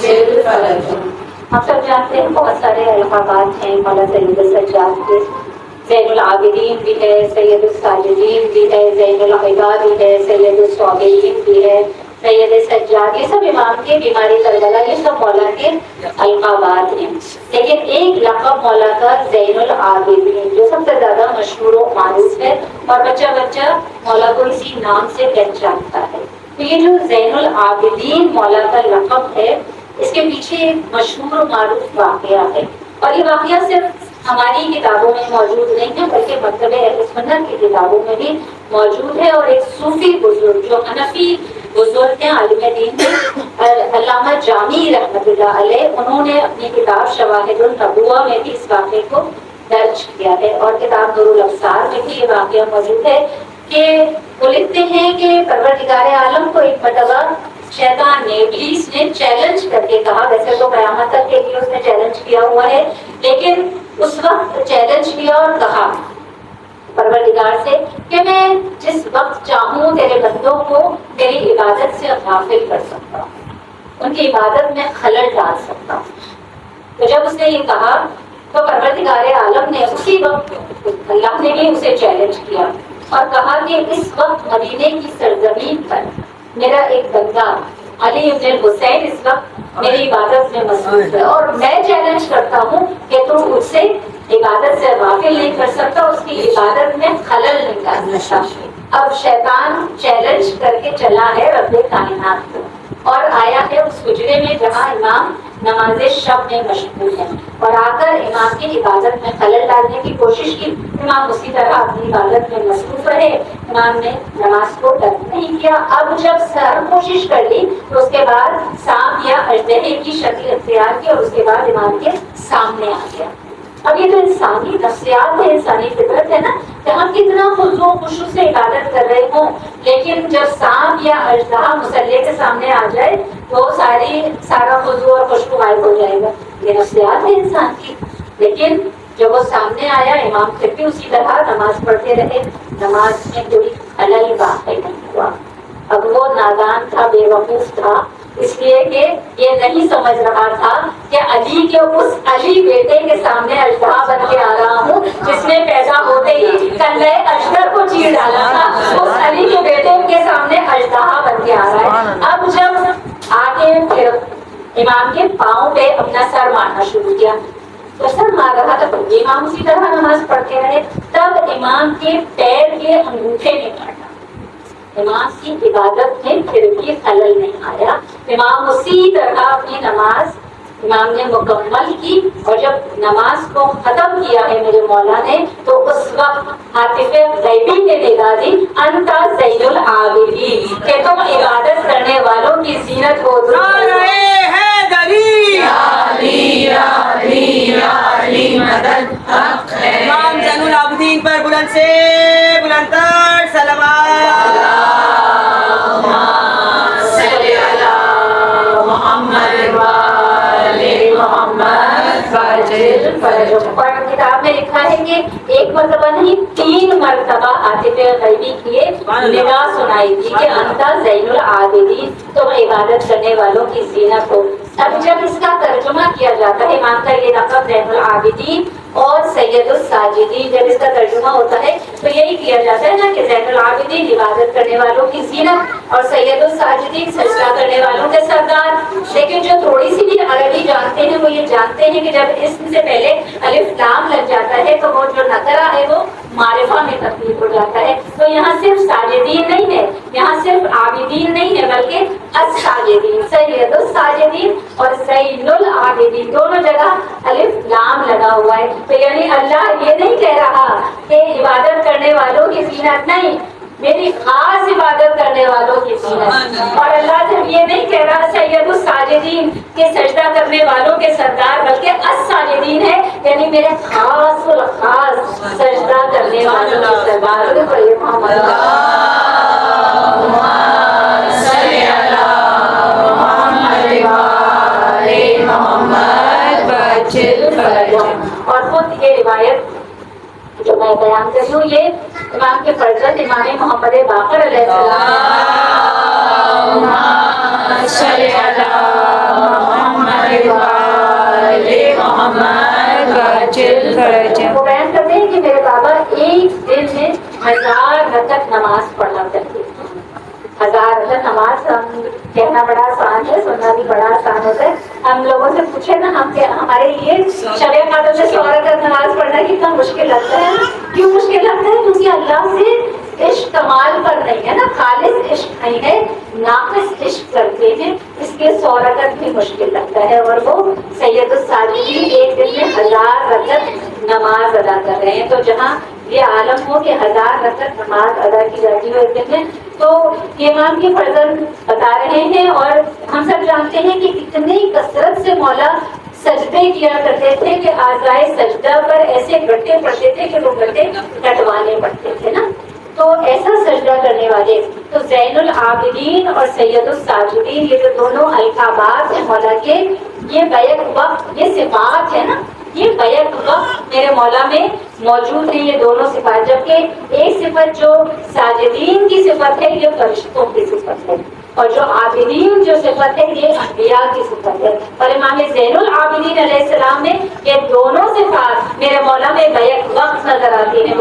ہم سب جانتے ہیں بہت سارے القابات ہیں مولا سید سجاد کے. زین العابدین بھی ہے، سید الساجدین بھی ہے، زین العباد بھی ہے، سید الصابرین بھی ہے، سید سجاد. یہ سب امام کے بیماری کربلا، یہ سب مولا کے القابات ہیں. لیکن ایک لقب مولا کا زین العابدین جو سب سے زیادہ مشہور و معروف ہے اور بچہ بچہ مولا کو اسی نام سے پہچانتا ہے. تو یہ جو زین العابدین مولا کا لقب ہے، اس کے پیچھے ایک مشہور و معروف واقعہ ہے. اور یہ واقعہ صرف ہماری کتابوں میں موجود نہیں ہے بلکہ مکتب اہل سنت کی کتابوں میں بھی موجود ہے. اور ایک صوفی بزرگ جو حنفی بزرگ ہیں، عالم دین ہیں، علامہ جامی رحمۃ اللہ علیہ، انہوں نے اپنی کتاب شواہد النبوہ میں بھی اس واقعے کو درج کیا ہے. اور کتاب نور الابصار میں بھی یہ واقعہ موجود ہے کہ وہ لکھتے ہیں کہ پروردگار عالم کو ایک مرتبہ شیطان نے، ابلیس نے چیلنج کر کے کہا، ویسے تو قیامت تک کے لیے اس نے چیلنج کیا ہوا ہے، لیکن اس وقت چیلنج کیا اور کہا پروردگار سے کہ میں جس وقت چاہوں تیرے بندوں کو تیری عبادت سے غافل کر سکتا ہوں، ان کی عبادت میں خلل ڈال سکتا ہوں. تو جب اس نے یہ کہا تو پروردگار عالم نے اسی وقت، اللہ نے بھی اسے چیلنج کیا اور کہا کہ اس وقت مدینے کی سرزمین پر میرا ایک بندہ علی بن الحسین اس وقت میری عبادت میں مصروف ہے، اور میں چیلنج کرتا ہوں کہ تم اس سے عبادت سے غافل نہیں کر سکتا، اس کی عبادت میں خلل نہیں ڈال سکتا. اب شیطان چیلنج کر کے چلا ہے رب کائنات کو اور آیا ہے اس حجرے میں جہاں امام نماز شب میں مشغول ہے، اور آ کر امام کی عبادت میں خلل ڈالنے کی کوشش کی. امام اسی طرح اپنی عبادت میں مصروف رہے، امام نے نماز کو ترک نہیں کیا. اب جب سر کوشش کر لی تو اس کے بعد سانپ یا اژدہے کی شکل اختیار کی اور اس کے بعد امام کے سامنے آ گیا. اب یہ تو انسانی نفسیات ہے، انسانی فطرت ہے نا کہ ہم کتنا خضوع و خشوع سے عبادت کر رہے ہوں، لیکن جب سانپ یا اژدہا مصلی کے سامنے آ جائے تو سارا خضوع اور خشوع غائب ہو جائے گا. یہ نفسیات ہے انسان کی. لیکن جب وہ سامنے آیا، امام پھر بھی اسی طرح نماز پڑھتے رہے، نماز میں کوئی خلل واقع نہیں ہوا. اب وہ نادان تھا، بے وقوف تھا، اس لیے کہ یہ نہیں سمجھ رہا تھا کہ علی کے اس علی بیٹے کے سامنے اژدہا بن کے آ رہا ہوں جس نے پیدا ہوتے ہی کلے اژدر کو چیر ڈالا تھا. اس علی کے بیٹے کے سامنے اژدہا بن کے آ رہا ہے. اب جب آگے پھر امام کے پاؤں پہ اپنا سر مارنا شروع کیا تو سر مار رہا تھا، امام اسی طرح نماز پڑھتے رہے. تب امام کے پیر کے انگوٹھے میں کاٹا. امام کی عبادت میں پھر بھی خلل نہیں آیا. امام اسی طرح اپنی نماز امام نے مکمل کی، اور جب نماز کو ختم کیا ہے میرے مولا نے تو اس وقت عاطف غیبی نے ندا دی، انتا زین العابدین، کہ تم عبادت کرنے والوں کی زینت ہو. امام زین العابدین پر بلند سے بلند تر صلوات. کتاب میں لکھا ہے کہ ایک مرتبہ نہیں 3 مرتبہ عاطف غیبی کیے ندا سنائی تھی کہ انتا زین العابدین، تم عبادت کرنے والوں کی زینت ہو. اب جب اس کا ترجمہ کیا جاتا ہے، امام کا یہ لقب زین العابدین اور سید الساجدین، جب اس کا ترجمہ ہوتا ہے تو یہی کیا جاتا ہے نا کہ زین العابدین عبادت کرنے والوں کی زینت اور سید الساجدین سجدہ کرنے والوں کے سردار. لیکن جو تھوڑی سی بھی عربی جانتے ہیں وہ یہ جانتے ہیں کہ جب اسم سے پہلے الف لام لگ جاتا ہے تو وہ جو نکرہ ہے وہ معرفہ میں تبدیل ہو جاتا ہے. تو یہاں صرف ساجدین نہیں ہے، یہاں صرف عابدین نہیں ہے، بلکہ الساجدین، سید الساجدین اور زین العابدین دونوں جگہ الف لام لگا ہوا ہے. تو یعنی اللہ یہ نہیں کہہ رہا کہ عبادت کرنے والوں کی زینت نہیں، میری خاص عبادت کرنے والوں کی زینت. اور اللہ جب یہ نہیں کہہ رہا سید الساجدین کے سجدہ کرنے والوں کے سردار، بلکہ الساجدین ہے، یعنی میرے خاص الخاص سجدہ کرنے والوں کے سردار. اور خود یہ روایت جو میں بیان کر رہی ہوں یہ امام کے فرزند امام محمد باقر علیہ السلام وہ بیان کرتے ہیں کہ میرے بابا ایک دن میں 1000 رکعت نماز پڑھا کرتے تھے. 1000 رکعت نماز ہم کہنا بڑا آسان ہے، سننا بھی بڑا آسان ہوتا ہے. ہم لوگوں سے پوچھے نا، ہمارے لیے شب قدر میں 100 رکعت نماز پڑھنا کتنا مشکل لگتا ہے. کیوں مشکل لگتا ہے؟ کیونکہ اللہ سے عشق کمال پر نہیں ہے نا، خالص عشق نہیں ہے، ناقص عشق کرتے ہیں، اس کے 100 رکعت بھی مشکل لگتا ہے. اور وہ سید الساجدین ایک دن میں 1000 رکعت نماز ادا کر رہے ہیں. تو جہاں یہ عالم ہو کہ 1000 رکعت نماز ادا کی جاتی ہے ایک دن میں، تو امام کے فرزند بتا رہے ہیں اور ہم سب جانتے ہیں کہ کتنی کثرت سے مولا سجدے کیا کرتے تھے کہ اعضائے سجدہ پر ایسے گٹے پڑتے تھے کہ وہ گٹے کٹوانے پڑتے تھے نا. تو ایسا سجدہ کرنے والے تو زین العابدین اور سید الساجدین، یہ جو دونوں القابات ہیں مولا کے، یہ بیک وقت یہ صفات ہے نا، یہ بیک وقت میرے مولا میں موجود ہیں یہ دونوں صفات. جبکہ ایک صفت جو ساجدین کی صفت ہے یہ فرشتوں کی صفت ہے، اور جو عابدین جو صفت ہے یہ انبیاء کی صفت ہے. اور امام زین العابدین علیہ السلام نے یہ دونوں صفات میرے مولا میں بیک وقت نظر آتی ہیں.